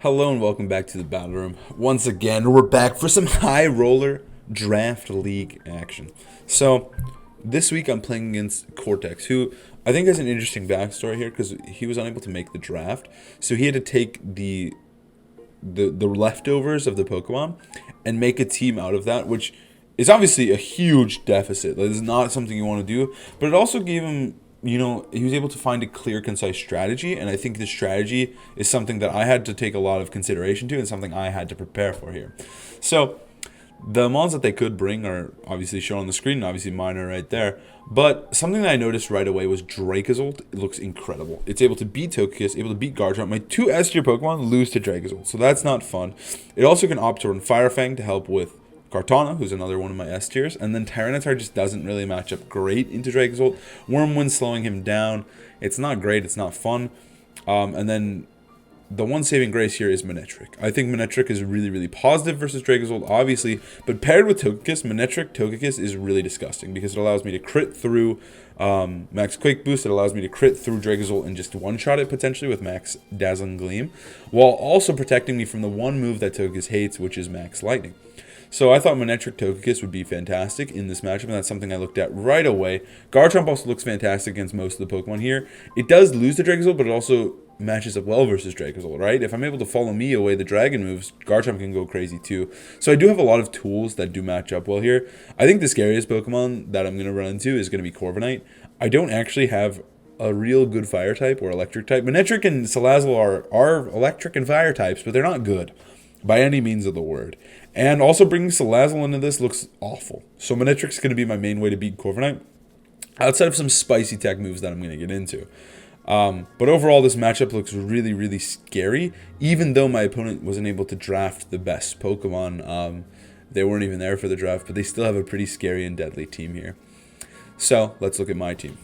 Hello and welcome back to the Battle Room. Once again, we're back for some High Roller Draft League action. So, this week I'm playing against Kortex, who I think has an interesting backstory here because he was unable to make the draft. So he had to take the leftovers of the Pokemon and make a team out of that, which is obviously a huge deficit. That is not something you want to do, but it also gave him, he was able to find a clear, concise strategy, and I think this strategy is something that I had to take a lot of consideration to and something I had to prepare for here. So, the mons that they could bring are obviously shown on the screen, and obviously mine are right there. But something that I noticed right away was Dracozolt. It looks incredible. It's able to beat Togekiss, able to beat Garchomp. My two S tier Pokemon lose to Dracozolt, so that's not fun. It also can opt to run Fire Fang to help with Kartana, who's another one of my S tiers. And then Tyranitar just doesn't really match up great into Dracozolt. Wormwind slowing him down. It's not great, it's not fun. And then the one saving grace here is Manectric. I think Manectric is really, really positive versus Dracozolt, obviously, but paired with Togekiss, Manectric Togekiss is really disgusting because it allows me to crit through Max Quake Boost. It allows me to crit through Dracozolt and just one-shot it potentially with Max Dazzling Gleam, while also protecting me from the one move that Togekiss hates, which is Max Lightning. So I thought Manectric Togekiss would be fantastic in this matchup, and that's something I looked at right away. Garchomp also looks fantastic against most of the Pokemon here. It does lose to Dracozolt, but it also matches up well versus Dracozolt, right? If I'm able to follow me away the dragon moves, Garchomp can go crazy too. So I do have a lot of tools that do match up well here. I think the scariest Pokemon that I'm going to run into is going to be Corviknight. I don't actually have a real good fire type or electric type. Manectric and Salazzle are electric and fire types, but they're not good by any means of the word. And also bringing Salazzle into this looks awful. So Manectric's going to be my main way to beat Corviknight, outside of some spicy tech moves that I'm going to get into. But overall, this matchup looks really, really scary, even though my opponent wasn't able to draft the best Pokemon. They weren't even there for the draft, but they still have a pretty scary and deadly team here. So, let's look at my team.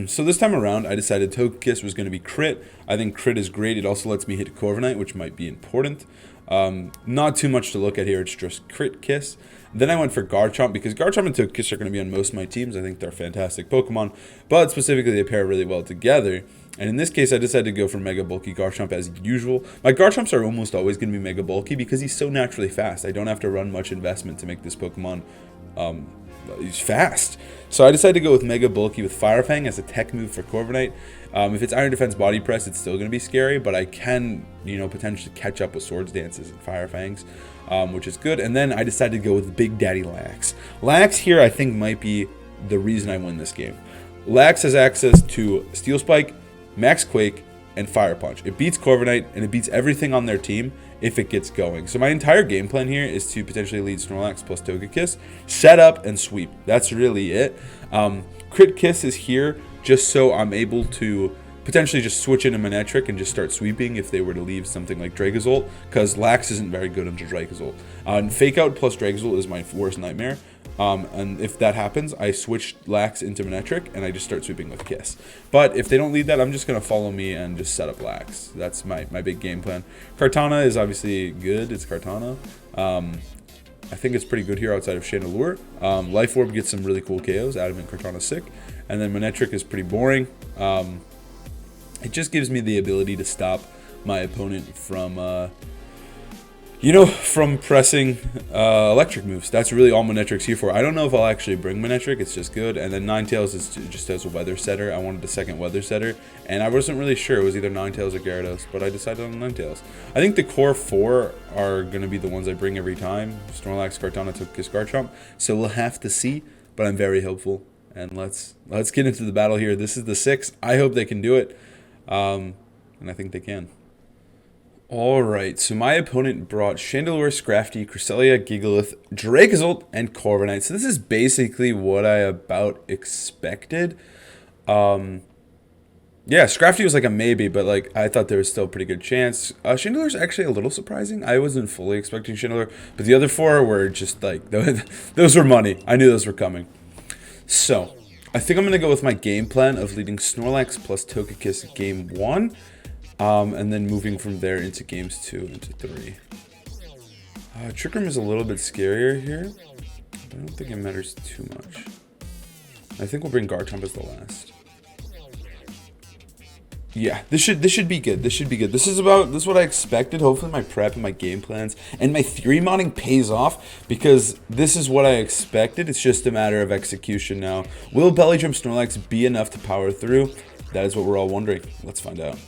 So this time around, I decided Togekiss was going to be crit. I think crit is great. It also lets me hit Corviknight, which might be important. Not too much to look at here. It's just crit kiss. Then I went for Garchomp because Garchomp and Togekiss are going to be on most of my teams. I think they're fantastic Pokemon, but specifically they pair really well together. And in this case, I decided to go for Mega Bulky Garchomp as usual. My Garchomps are almost always going to be Mega Bulky because he's so naturally fast. I don't have to run much investment to make this Pokemon he's fast. So I decided to go with Mega Bulky with Fire Fang as a tech move for Corviknight. If it's Iron Defense Body Press, it's still going to be scary, but I can, potentially catch up with Swords Dances and Fire Fangs, which is good. And then I decided to go with Big Daddy Lax. Lax here, I think, might be the reason I win this game. Lax has access to Steel Spike, Max Quake, and Fire Punch. It beats Corviknight, and it beats everything on their team if it gets going. So my entire game plan here is to potentially lead Snorlax plus Togekiss, set up, and sweep. That's really it. Crit Kiss is here just so I'm able to potentially just switch into Manectric and just start sweeping if they were to leave something like Dracozolt, because Lax isn't very good into Dracozolt. And Fake Out plus Dracozolt is my worst nightmare. And if that happens, I switch Lax into Manectric and I just start sweeping with Kiss. But if they don't lead that, I'm just going to follow me and just set up Lax. That's my big game plan. Kartana is obviously good. It's Kartana. I think it's pretty good here outside of Chandelure. Life Orb gets some really cool KOs. Adamant Kartana's sick. And then Manectric is pretty boring. It just gives me the ability to stop my opponent from from pressing electric moves. That's really all Manectric's here for. I don't know if I'll actually bring Manectric. It's just good. And then Ninetales is just as a weather setter. I wanted a second weather setter, and I wasn't really sure. It was either Ninetales or Gyarados, but I decided on Ninetales. I think the core four are going to be the ones I bring every time. Snorlax, Kartana, Togekiss, Garchomp. So we'll have to see, but I'm very hopeful. And let's get into the battle here. This is the 6. I hope they can do it, and I think they can. Alright, so my opponent brought Chandelure, Scrafty, Cresselia, Gigalith, Dracozolt, and Corviknight. So this is basically what I about expected. Yeah, Scrafty was like a maybe, but I thought there was still a pretty good chance. Chandelure's actually a little surprising. I wasn't fully expecting Chandelure, but the other 4 were just those were money. I knew those were coming. So, I think I'm going to go with my game plan of leading Snorlax plus Togekiss game 1. And then moving from there into games 2 into 3. Trick Room is a little bit scarier here, but I don't think it matters too much. I think we'll bring Garchomp as the last. Yeah, this should be good. This should be good. This is what I expected. Hopefully my prep and my game plans and my theory modding pays off because this is what I expected. It's just a matter of execution now. Will Belly Drum Snorlax be enough to power through? That is what we're all wondering. Let's find out.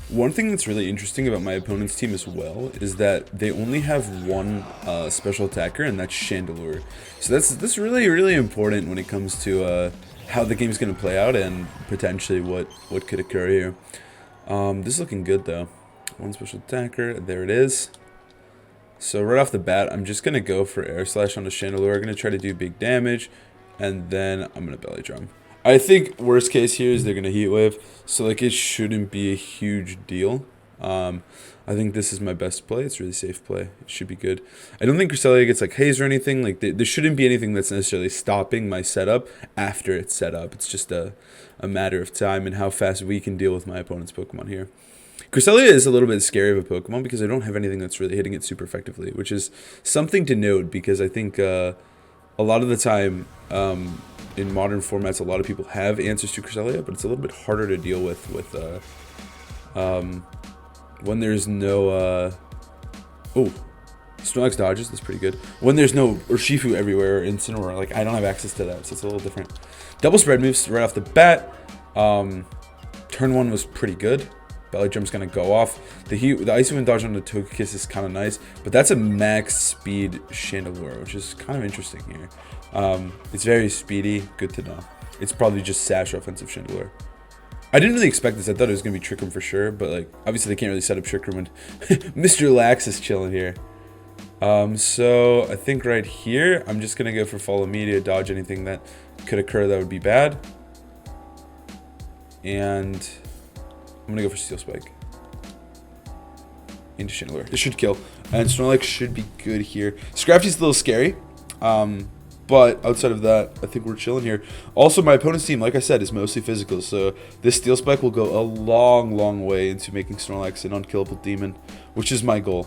One thing that's really interesting about my opponent's team as well is that they only have one special attacker, and that's Chandelure. So that's really important when it comes to how the game's going to play out and potentially what could occur here. This is looking good though. One special attacker, there it is. So right off the bat, I'm just going to go for Air Slash on the Chandelure. I'm going to try to do big damage, and then I'm going to Belly Drum. I think worst case here is they're going to Heat Wave, so like it shouldn't be a huge deal. I think this is my best play. It's a really safe play. It should be good. I don't think Cresselia gets like haze or anything. Like there shouldn't be anything that's necessarily stopping my setup after it's set up. It's just a matter of time and how fast we can deal with my opponent's Pokemon here. Cresselia is a little bit scary of a Pokemon because I don't have anything that's really hitting it super effectively, which is something to note because I think a lot of the time in modern formats, a lot of people have answers to Cresselia, but it's a little bit harder to deal with when there's no oh, Snorlax dodges. That's pretty good. When there's no Urshifu everywhere or Incineroar, like I don't have access to that, so it's a little different. Double spread moves right off the bat. Turn one was pretty good. Belly Drum's gonna go off. The Icy Wind dodge on the Togekiss is kind of nice, but that's a max speed Chandelure, which is kind of interesting here. It's very speedy, good to know. It's probably just Sash offensive Chandelure. I didn't really expect this. I thought it was gonna be Trick Room for sure, but like obviously they can't really set up Trick Room when Mr. Lax is chilling here. So I think right here I'm just gonna go for Follow Me to dodge anything that could occur that would be bad, and I'm going to go for Steel Spike into Chandelure. This should kill. And Snorlax should be good here. Scrafty's a little scary. But outside of that, I think we're chilling here. Also, my opponent's team, like I said, is mostly physical. So this Steel Spike will go a long way into making Snorlax an unkillable demon, which is my goal.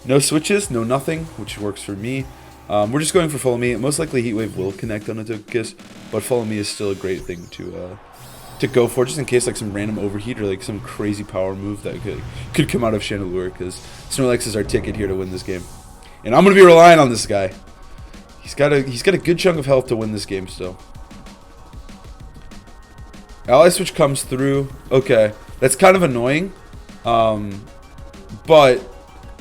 No switches, no nothing, which works for me. We're just going for Follow Me. Most likely Heat Wave will connect on a Togekiss, but Follow Me is still a great thing to go for, just in case like some random overheat or like some crazy power move that could come out of Chandelure, because Snorlax is our ticket here to win this game, and I'm gonna be relying on this guy. He's got a good chunk of health to win this game still. Ally Switch comes through. Okay, that's kind of annoying, but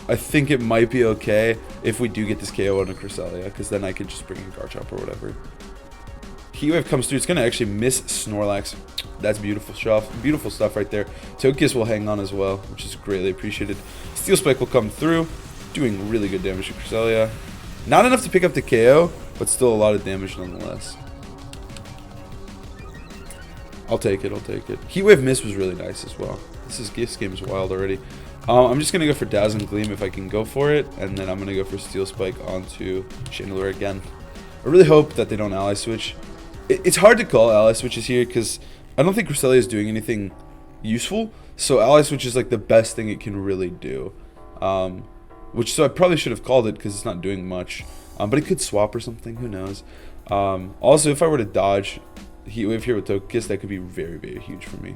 I think it might be okay if we do get this KO on a Cresselia, because then I could just bring in Garchomp or whatever. Heat Wave comes through. It's going to actually miss Snorlax. That's beautiful stuff right there. Togekiss will hang on as well, which is greatly appreciated. Steel Spike will come through, doing really good damage to Cresselia. Not enough to pick up the KO, but still a lot of damage nonetheless. I'll take it. Heat Wave miss was really nice as well. This game is wild already. I'm just going to go for Dazzling Gleam if I can go for it, and then I'm going to go for Steel Spike onto Chandelure again. I really hope that they don't Ally Switch. It's hard to call Ally Switches here because I don't think Cresselia is doing anything useful. So Ally Switch is like the best thing it can really do. So I probably should have called it because it's not doing much. But it could swap or something, who knows. Also, if I were to dodge Heat Wave here with Togekiss, that could be very huge for me.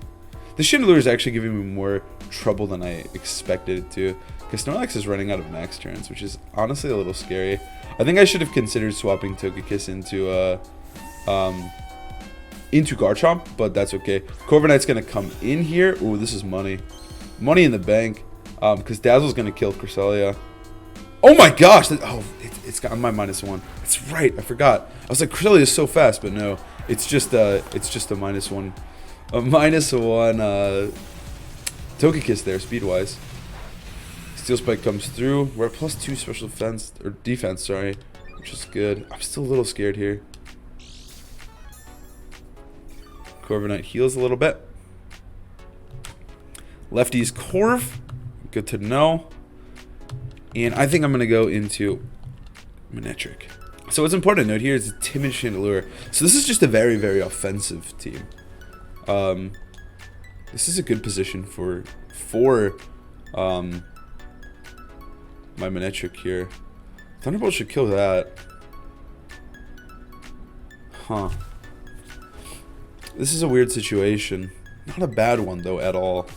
The Chandelure is actually giving me more trouble than I expected it to, because Snorlax is running out of max turns, which is honestly a little scary. I think I should have considered swapping Togekiss into Garchomp, but that's okay. Corviknight's gonna come in here. Ooh, this is money in the bank, because Dazzle's gonna kill Cresselia. Oh my gosh! It's got my -1. That's right, I forgot. I was like, Cresselia is so fast, but no, it's just a -1. A -1 Togekiss there, speed-wise. Steel Spike comes through. We're at +2 special defense, sorry, which is good. I'm still a little scared here. Corviknight heals a little bit. Lefty's Corv, good to know. And I think I'm going to go into Manectric. So what's important to note here is the timid Chandelure. So this is just a very offensive team. This is a good position for my Manectric here. Thunderbolt should kill that. Huh. This is a weird situation. Not a bad one, though, at all.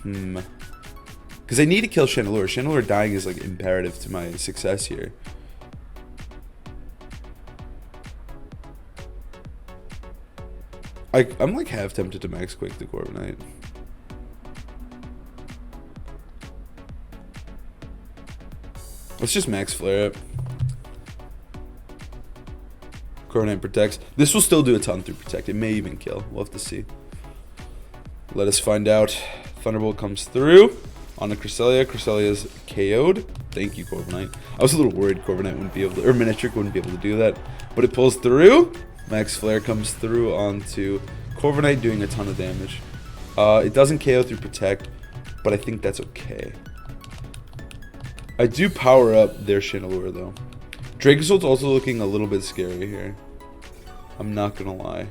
Because I need to kill Chandelure. Chandelure dying is, like, imperative to my success here. I'm, like, half tempted to max Quake the Corviknight. Let's just max Flare Up. Corviknight protects. This will still do a ton through Protect. It may even kill. We'll have to see. Let us find out. Thunderbolt comes through on the Cresselia. Cresselia's KO'd. Thank you, Corviknight. I was a little worried Corviknight wouldn't be able to, or Manectric wouldn't be able to do that. But it pulls through. Max Flare comes through onto Corviknight, doing a ton of damage. It doesn't KO through Protect, but I think that's okay. I do power up their Chandelure, though. Dracozold's also looking a little bit scary here. I'm not gonna lie.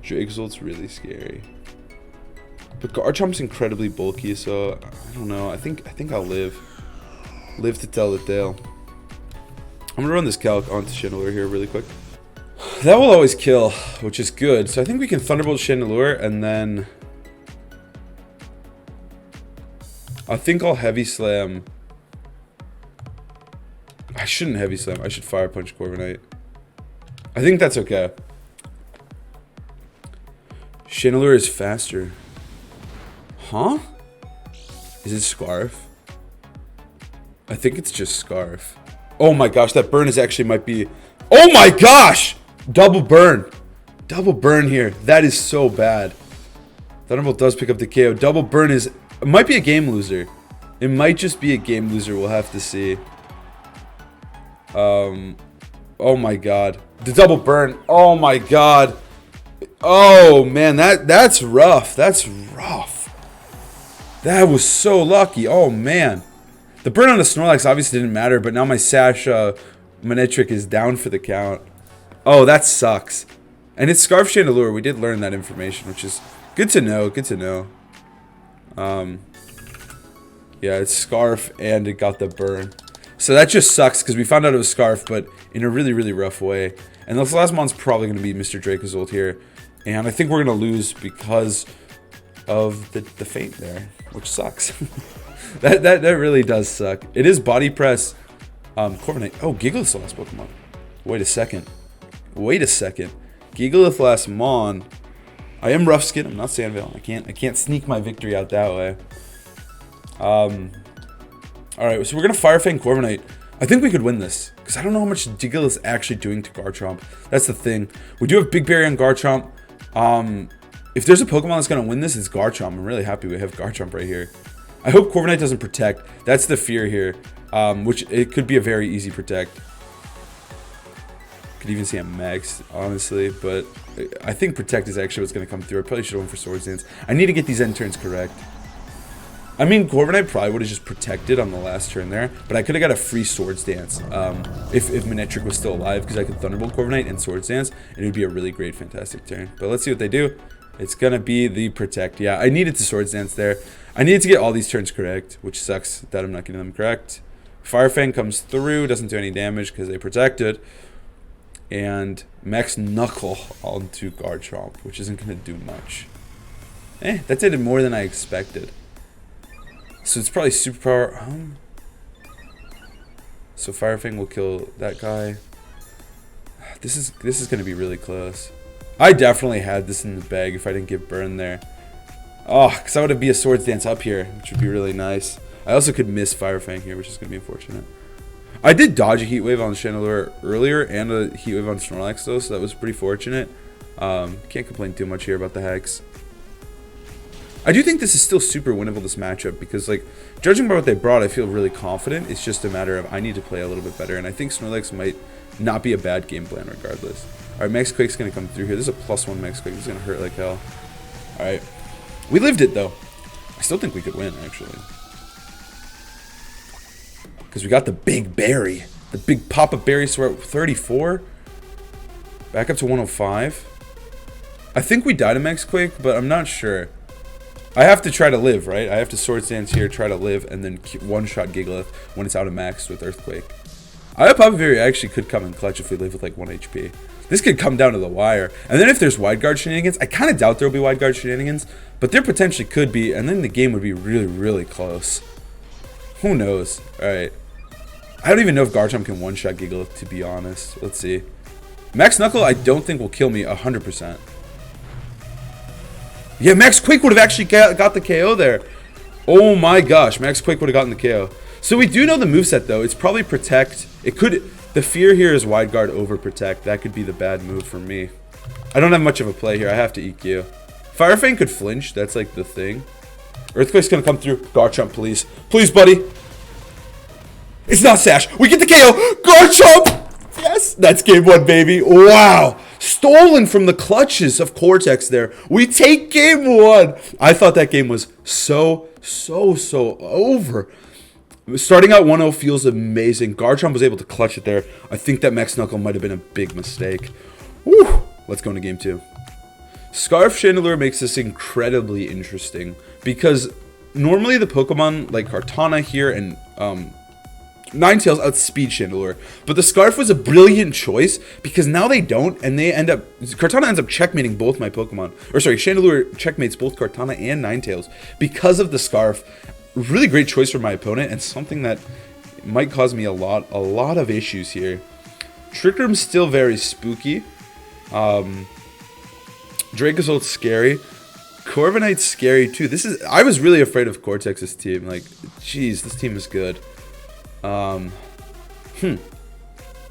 Dracozold's really scary. But Garchomp's incredibly bulky, so I don't know. I think I'll live. Live to tell the tale. I'm gonna run this calc onto Chandelure here really quick. That will always kill, which is good. So I think we can Thunderbolt Chandelure, and then I think I'll Heavy Slam. I shouldn't Heavy Slam. I should Fire Punch Corviknight. I think that's okay. Chandelure is faster. Huh? Is it Scarf? I think it's just Scarf. Oh my gosh, that burn is actually might be... Oh my gosh! Double burn. Double burn here. That is so bad. Thunderbolt does pick up the KO. Double burn is... It might be a game loser. It might just be a game loser. We'll have to see. Oh my god. The double burn. Oh my god. Oh man, that's rough. That's rough. That was so lucky. Oh man. The burn on the Snorlax obviously didn't matter, but now my Sash Manectric is down for the count. Oh, that sucks. And it's Scarf Chandelure. We did learn that information, which is good to know. Good to know. Yeah, it's Scarf and it got the burn. So that just sucks because we found out it was Scarf, but in a really, really rough way. And this last mon's probably going to be Mr. Dracozold here. And I think we're going to lose because of the feint there, which sucks. that really does suck. It is Body Press. Corviknight. Oh, Gigalith's the last Pokemon. Wait a second. Wait a second. Gigalith last Mon. I am Rough Skin. I'm not Sandvale. I can't sneak my victory out that way. Alright, so we're going to Fire Fang Corviknight. I think we could win this, because I don't know how much Gigalith's actually doing to Garchomp. That's the thing. We do have Big Berry on Garchomp. If there's a Pokemon that's going to win this, it's Garchomp. I'm really happy we have Garchomp right here. I hope Corviknight doesn't Protect. That's the fear here, which it could be a very easy Protect. Could even see a max, honestly, but I think Protect is actually what's going to come through. I probably should have went for Swords Dance. I need to get these end turns correct. I mean, Corviknight probably would have just protected on the last turn there, but I could have got a free Swords Dance if Manectric was still alive, because I could Thunderbolt Corviknight and Swords Dance, and it would be a really great, fantastic turn. But let's see what they do. It's going to be the Protect. Yeah, I needed to Swords Dance there. I needed to get all these turns correct, which sucks that I'm not getting them correct. Fire Fang comes through, doesn't do any damage because they protected. And Max Knuckle onto Garchomp, which isn't going to do much. That did more than I expected. So it's probably Superpower. So Fire Fang will kill that guy. This is going to be really close. I definitely had this in the bag if I didn't get burned there. Oh, because I would have be a Swords Dance up here, which would be really nice. I also could miss Fire Fang here, which is going to be unfortunate. I did dodge a Heat Wave on Chandelure earlier and a Heat Wave on Snorlax though, so that was pretty fortunate. Can't complain too much here about the Hex. I do think this is still super winnable, this matchup, because, like, judging by what they brought, I feel really confident. It's just a matter of I need to play a little bit better, and I think Snorlax might not be a bad game plan regardless. Alright, Max Quake's going to come through here. This is a +1 Max Quake. This is going to hurt like hell. Alright. We lived it, though. I still think we could win, actually. Because we got the Big Berry. The big pop-up berry, so we're at 34. Back up to 105. I think we died of Max Quake, but I'm not sure. I have to try to live, right? I have to Swords Dance here, try to live, and then one-shot Gigalith when it's out of max with Earthquake. I have Poppy actually could come in clutch if we live with like 1 HP. This could come down to the wire. And then if there's wide guard shenanigans, I kind of doubt there will be wide guard shenanigans, but there potentially could be, and then the game would be really, really close. Who knows? Alright. I don't even know if Garchomp can one-shot Gigalith, to be honest. Let's see. Max Knuckle, I don't think will kill me 100%. Yeah, Max Quake would have actually got the KO there. Oh my gosh, Max Quake would have gotten the KO. So we do know the moveset, though. It's probably Protect. It could... The fear here is Wide Guard over Protect. That could be the bad move for me. I don't have much of a play here. I have to EQ. Fire Fang could flinch. That's like the thing. Earthquake's gonna come through. Garchomp, please. Please, buddy. It's not Sash. We get the KO. Garchomp! Yes! That's game 1, baby. Wow! Stolen from the clutches of Kortex there. We take game 1. I thought that game was so over. Starting out 1-0 feels amazing. Garchomp was able to clutch it there. I think that Max Knuckle might have been a big mistake. Woo! Let's go into game 2. Scarf Chandelure makes this incredibly interesting because normally the Pokemon like Kartana here and Ninetales outspeed Chandelure, but the Scarf was a brilliant choice because now they don't, and they end up Kartana ends up checkmating both my Pokemon. Or sorry, Chandelure checkmates both Kartana and Ninetales because of the Scarf. Really great choice for my opponent, and something that might cause me a lot of issues here. Trick Room's still very spooky. Dracozold's scary. Corviknight's scary too. I was really afraid of Cortex's team. Like, jeez, this team is good. I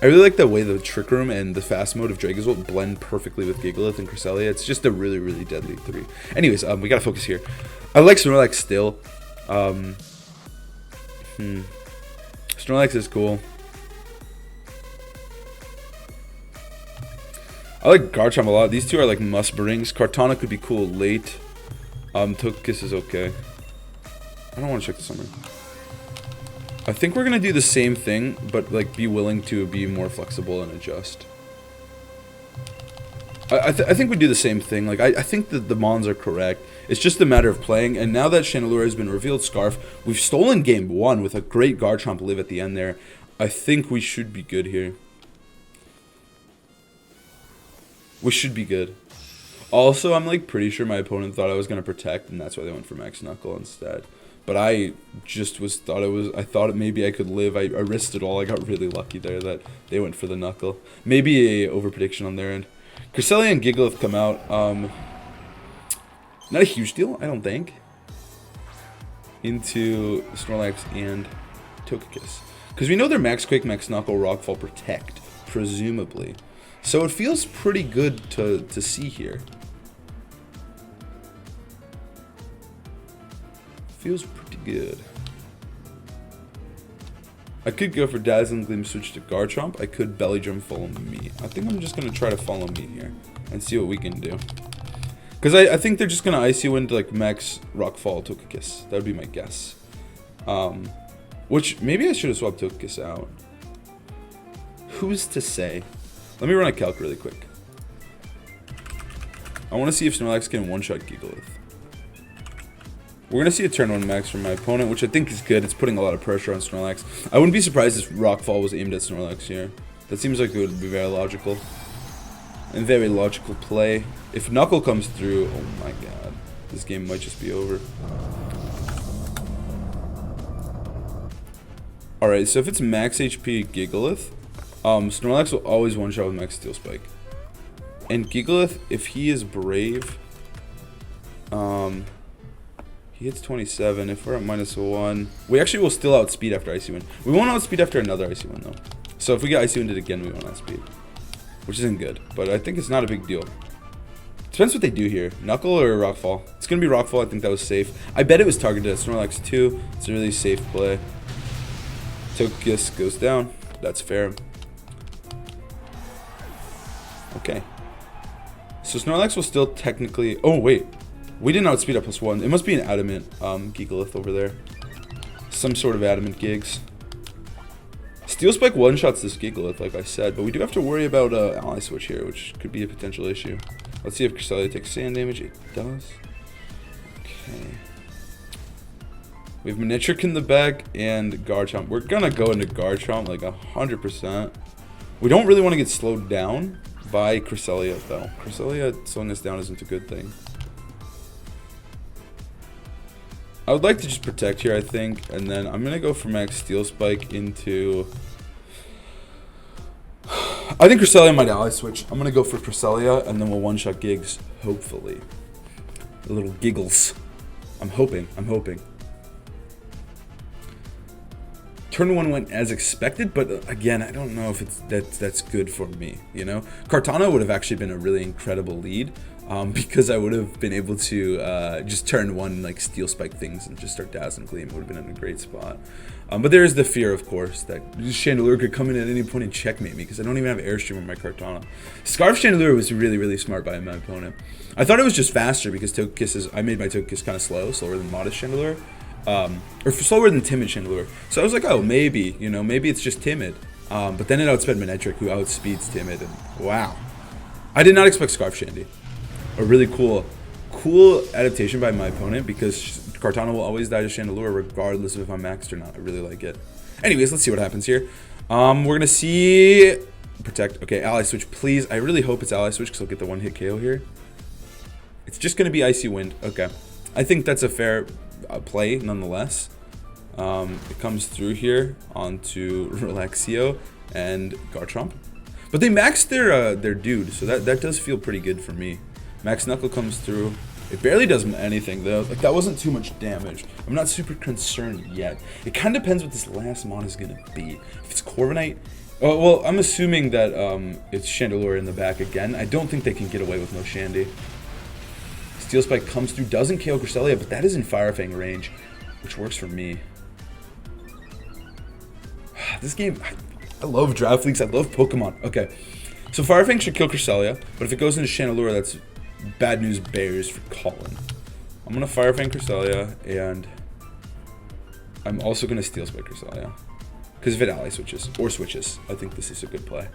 really like the way the Trick Room and the fast mode of Dracozold blend perfectly with Gigalith and Cresselia. It's just a really deadly 3. Anyways, we gotta focus here. I like Snorlax still. Snorlax is cool. I like Garchomp a lot. These two are like must brings. Kartana could be cool late. Togekiss is okay. I don't want to check the summer. I think we're gonna do the same thing, but like be willing to be more flexible and adjust. I think we do the same thing. Like I think that the Mons are correct. It's just a matter of playing. And now that Chandelure has been revealed Scarf, we've stolen game 1 with a great Garchomp live at the end there. I think we should be good here. We should be good. Also, I'm like pretty sure my opponent thought I was gonna Protect, and that's why they went for Max Knuckle instead. But I just I thought maybe I could live. I risked it all. I got really lucky there that they went for the Knuckle. Maybe a overprediction on their end. Cresselia and Gigalith come out. Not a huge deal, I don't think. Into Snorlax and Togekiss. Because we know they're Max Quake, Max Knuckle, Rockfall, Protect, presumably. So it feels pretty good to see here. Feels pretty good. I could go for Dazzling Gleam, switch to Garchomp. I could Belly Drum, follow me. I think I'm just going to try to follow me here and see what we can do. Because I think they're just going to Ice You into like Max Rockfall Togekiss. That would be my guess. Which maybe I should have swapped Togekiss out. Who's to say? Let me run a calc really quick. I want to see if Snorlax can one-shot Gigalith. We're going to see a turn 1 max from my opponent, which I think is good. It's putting a lot of pressure on Snorlax. I wouldn't be surprised if Rockfall was aimed at Snorlax here. That seems like it would be very logical. And very logical play. If Knuckle comes through, oh my god. This game might just be over. Alright, so if it's max HP Gigalith, Snorlax will always one-shot with Max Steel Spike. And Gigalith, if he is brave, he hits 27. If we're at -1, we actually will still outspeed after Icy Wind. We won't outspeed after another Icy Wind, though. So if we get Icy Winded again, we won't outspeed. Which isn't good, but I think it's not a big deal. Depends what they do here. Knuckle or Rockfall? It's going to be Rockfall. I think that was safe. I bet it was targeted at Snorlax too. It's a really safe play. Togekiss goes down. That's fair. Okay. So Snorlax will still technically... Oh, wait. We didn't outspeed at +1. It must be an Adamant Gigalith over there. Some sort of Adamant Gigs. Steel Spike one-shots this Gigalith, like I said, but we do have to worry about Ally Switch here, which could be a potential issue. Let's see if Cresselia takes sand damage. It does. Okay. We have Manectric in the back and Garchomp. We're gonna go into Garchomp like 100%. We don't really want to get slowed down by Cresselia though. Cresselia slowing us down isn't a good thing. I would like to just protect here, I think, and then I'm gonna go for Max Steel Spike into. I think Cresselia might ally switch. I'm gonna go for Cresselia, and then we'll one-shot Gigs, hopefully. A little giggles. I'm hoping. Turn 1 went as expected, but again, I don't know if that's good for me, you know? Kartana would have actually been a really incredible lead, because I would have been able to just turn 1 like Steel Spike things and just start Dazzling Gleam. It would have been in a great spot. But there is the fear, of course, that Chandelure could come in at any point and checkmate me because I don't even have Airstream on my Kartana. Scarf Chandelure was really, really smart by my opponent. I thought it was just faster because Togekiss I made my Togekiss kind of slower than Modest Chandelure. Or slower than Timid Chandelure. So I was like, oh, maybe, you know, maybe it's just Timid. But then it outsped Manectric, who outspeeds Timid, and wow. I did not expect Scarf Shandy. A really cool adaptation by my opponent because Kartana will always die to Chandelure regardless of if I'm maxed or not. I really like it. Anyways, let's see what happens here. We're gonna see protect. Okay, ally switch, please. I really hope it's ally switch because I'll get the one-hit KO here. It's just gonna be Icy Wind. Okay, I think that's a fair play nonetheless. It comes through here onto Relaxio and Garchomp, but they maxed their dude, so that does feel pretty good for me. Max Knuckle comes through. It barely does anything though. Like that wasn't too much damage. I'm not super concerned yet. It kind of depends what this last mon is gonna be. If it's Corviknight, oh well, I'm assuming that it's Chandelure in the back again. I don't think they can get away with no Shandy. Steel Spike comes through, doesn't KO Cresselia, but that is in Fire Fang range, which works for me. This game, I love Draft Leagues. I love Pokemon. Okay, so Fire Fang should kill Cresselia, but if it goes into Chandelure, that's bad news bears for Colin. I'm gonna Fire Fang Cresselia, and I'm also gonna Steel Spike Cresselia. Because if it ally switches, I think this is a good play.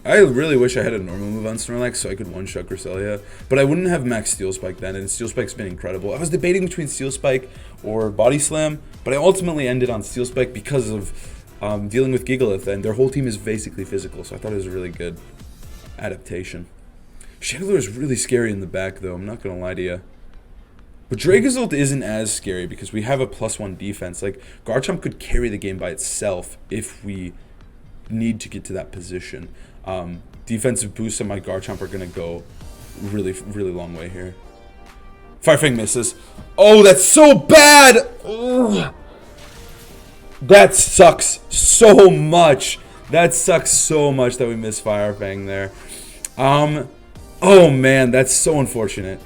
I really wish I had a normal move on Snorlax so I could one-shot Cresselia, but I wouldn't have Max Steel Spike then, and Steel Spike's been incredible. I was debating between Steel Spike or Body Slam, but I ultimately ended on Steel Spike because of dealing with Gigalith, and their whole team is basically physical, so I thought it was a really good adaptation. Chandelure is really scary in the back, though, I'm not going to lie to you. But Dracozolt isn't as scary because we have a +1 defense. Like, Garchomp could carry the game by itself if we need to get to that position. Defensive boosts on my Garchomp are going to go really, really long way here. Fire Fang misses. Oh, that's so bad! Ugh. That sucks so much. That sucks so much that we missed Fire Fang there. Oh man, that's so unfortunate.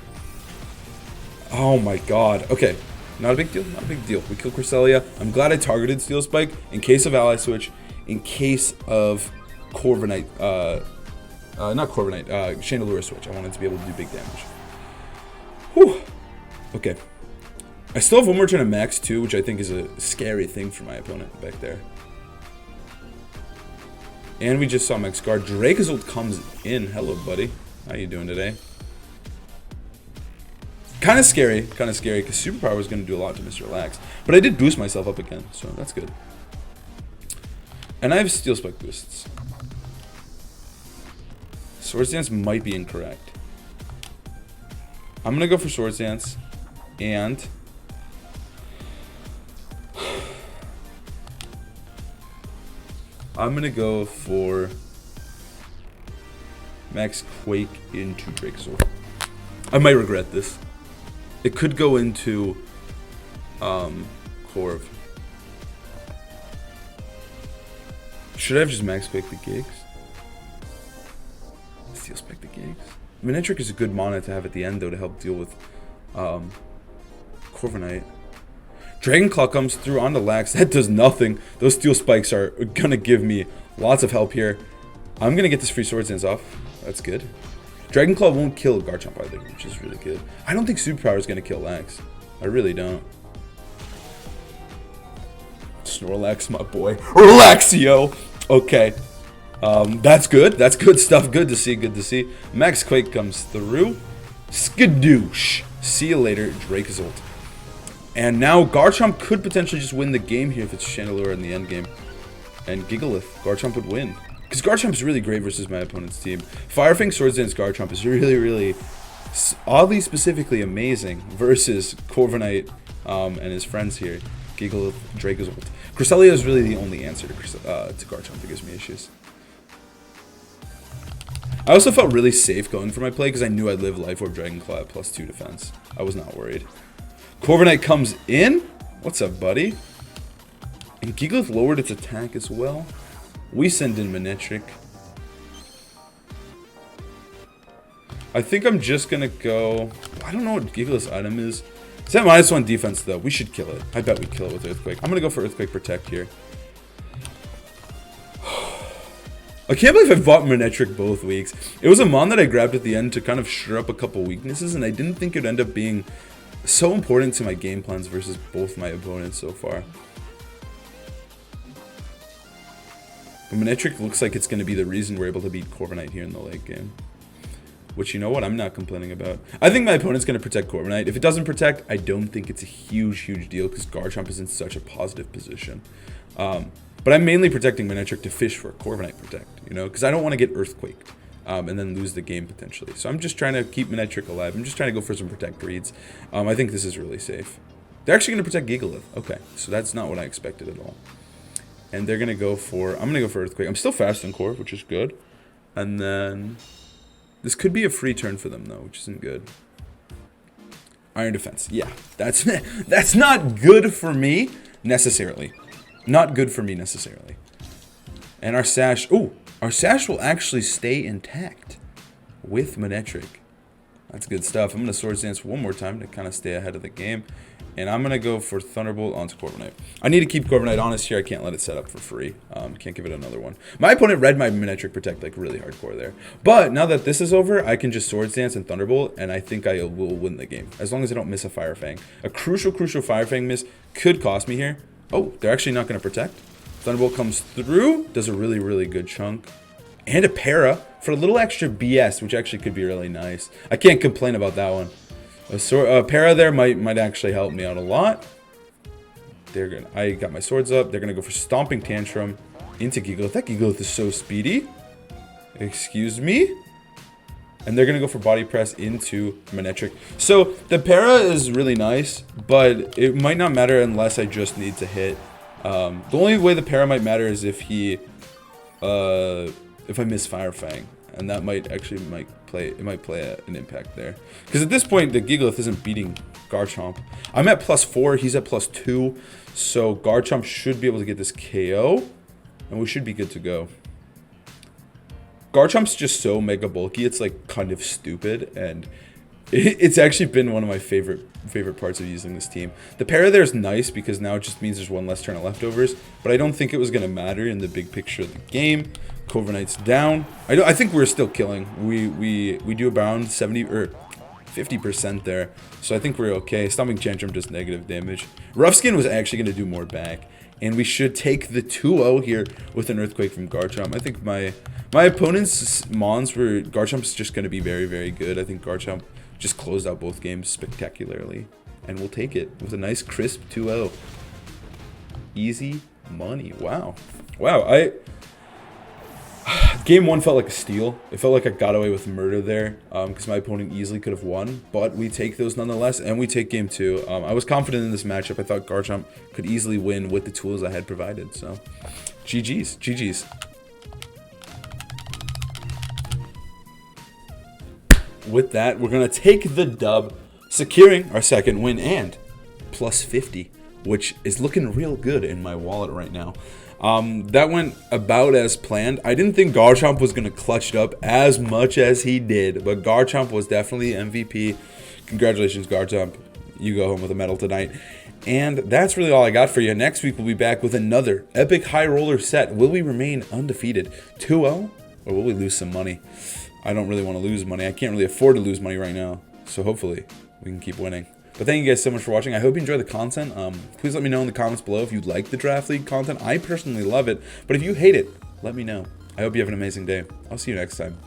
Oh my god. Okay, not a big deal, not a big deal. We killed Cresselia. I'm glad I targeted Steel Spike in case of ally switch, in case of Corviknight, not Corviknight, Chandelure switch. I wanted to be able to do big damage. Whew. Okay. I still have one more turn of max too, which I think is a scary thing for my opponent back there. And we just saw Max Guard. Dracozolt comes in. Hello, buddy. How you doing today? Kind of scary, because Superpower was going to do a lot to Mr. Lax. But I did boost myself up again, so that's good. And I have Steel Spike boosts. Swords Dance might be incorrect. I'm going to go for Swords Dance. And I'm going to go for Max Quake into Dracozolt. I might regret this. It could go into Corv. Should I have just Max Quake the Gigs? Steel Spike the Gigs? Manectric is a good mana to have at the end though to help deal with Corviknight. Dragon Claw comes through onto Lax. That does nothing. Those Steel Spikes are gonna give me lots of help here. I'm gonna get this free Swords Dance off. That's good. Dragon Claw won't kill Garchomp either, which is really good. I don't think Superpower is gonna kill Lax. I really don't. Snorlax, my boy. Relaxio! Okay. That's good. That's good stuff. Good to see. Good to see. Max Quake comes through. Skadoosh. See you later, Dracozolt. And now Garchomp could potentially just win the game here if it's Chandelure in the end game. And Gigalith, Garchomp would win. Because Garchomp is really great versus my opponent's team. Fire Fang Swords Dance Garchomp is really, really, oddly specifically amazing versus Corviknight and his friends here. Gigalith, Dracozolt. Cresselia is really the only answer to Garchomp that gives me issues. I also felt really safe going for my play because I knew I'd live Life Orb Dragon Claw at +2 defense. I was not worried. Corviknight comes in. What's up, buddy? And Gigalith lowered its attack as well. We send in Manectric. I think I'm just gonna go. I don't know what Gigalith's item is. It's at -1 defense though. We should kill it. I bet we kill it with Earthquake. I'm gonna go for Earthquake Protect here. I can't believe I've bought Manectric both weeks. It was a mon that I grabbed at the end to kind of shore up a couple weaknesses, and I didn't think it'd end up being so important to my game plans versus both my opponents so far. But Manectric looks like it's going to be the reason we're able to beat Corviknight here in the late game. Which, you know what, I'm not complaining about. I think my opponent's going to protect Corviknight. If it doesn't protect, I don't think it's a huge deal because Garchomp is in such a positive position. But I'm mainly protecting Manectric to fish for Corviknight Protect, you know, because I don't want to get Earthquaked and then lose the game potentially. So I'm just trying to keep Manectric alive. I'm just trying to go for some Protect reads. I think this is really safe. They're actually going to protect Gigalith. Okay, so that's not what I expected at all. And they're going to go for, I'm going to go for Earthquake. I'm still fast in Core, which is good. And then this could be a free turn for them though, which isn't good. Iron Defense. Yeah, that's not good for me necessarily. Not good for me necessarily. And our Sash, our Sash will actually stay intact with Manectric. That's good stuff. I'm going to Swords Dance one more time to kind of stay ahead of the game. And I'm going to go for Thunderbolt onto Corviknight. I need to keep Corviknight honest here. I can't let it set up for free. Can't give it another one. My opponent read my Manectric Protect like really hardcore there. But now that this is over, I can just Swords Dance and Thunderbolt, and I think I will win the game. As long as I don't miss a Fire Fang. A crucial Fire Fang miss could cost me here. Oh, they're actually not going to protect. Thunderbolt comes through, does a really good chunk. And a Para for a little extra BS, which actually could be really nice. I can't complain about that one. A Para there might actually help me out a lot. I got my swords up. They're gonna go for Stomping Tantrum into Gigalith. That Gigalith is so speedy. Excuse me. And they're gonna go for Body Press into Manectric. So the Para is really nice, but it might not matter unless I just need to hit. The only way the Para might matter is if I miss Fire Fang. And that might play an impact there. Because at this point, the Gigalith isn't beating Garchomp. I'm at +4, he's at +2. So Garchomp should be able to get this KO. And we should be good to go. Garchomp's just so mega bulky, it's like kind of stupid. And it's actually been one of my favorite parts of using this team. The Para there is nice because now it just means there's one less turn of leftovers. But I don't think it was going to matter in the big picture of the game. Corviknight's down. I think we're still killing. We do around 70 or 50% there. So I think we're okay. Stomping Tantrum does negative damage. Rough Skin was actually going to do more back. And we should take the 2-0 here with an Earthquake from Garchomp. I think my opponent's Mons were... Garchomp's just going to be very good. I think Garchomp just closed out both games spectacularly. And we'll take it with a nice crisp 2-0. Easy money. Wow. Game 1 felt like a steal. It felt like I got away with murder there because my opponent easily could have won. But we take those nonetheless, and we take Game 2. I was confident in this matchup. I thought Garchomp could easily win with the tools I had provided. So, GG's. With that, we're going to take the dub, securing our second win and +50, which is looking real good in my wallet right now. That went about as planned. I didn't think Garchomp was going to clutch it up as much as he did, but Garchomp was definitely MVP. Congratulations, Garchomp. You go home with a medal tonight. And that's really all I got for you. Next week, we'll be back with another epic high roller set. Will we remain undefeated 2-0, or will we lose some money? I don't really want to lose money. I can't really afford to lose money right now. So hopefully, we can keep winning. But thank you guys so much for watching. I hope you enjoy the content. Please let me know in the comments below if you like the Draft League content. I personally love it. But if you hate it, let me know. I hope you have an amazing day. I'll see you next time.